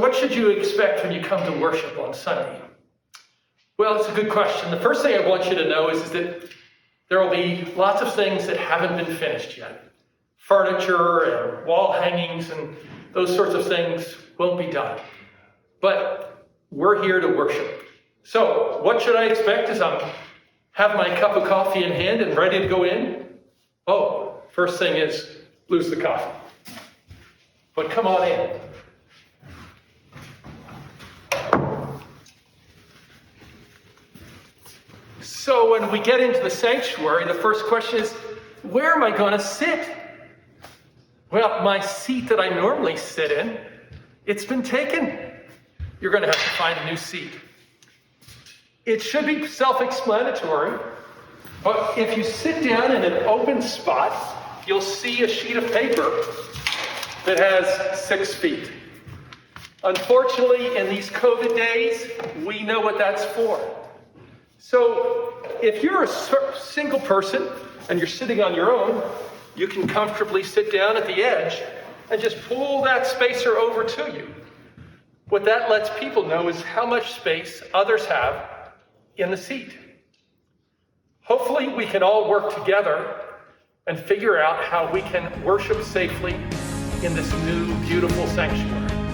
what should you expect when you come to worship on Sunday? Well, it's a good question. The first thing I want you to know is that there will be lots of things that haven't been finished yet. Furniture and wall hangings and those sorts of things won't be done. But we're here to worship. So what should I expect as I have my cup of coffee in hand and ready to go in? Oh, first thing is lose the coffee. But come on in. So when we get into the sanctuary, the first question is, where am I going to sit? Well, my seat that I normally sit in, it's been taken. You're going to have to find a new seat. It should be self-explanatory, but if you sit down in an open spot, you'll see a sheet of paper that has 6 feet. Unfortunately, in these COVID days, we know what that's for. So if you're a single person and you're sitting on your own, you can comfortably sit down at the edge and just pull that spacer over to you. What that lets people know is how much space others have in the seat. Hopefully we can all work together and figure out how we can worship safely in this new, beautiful sanctuary.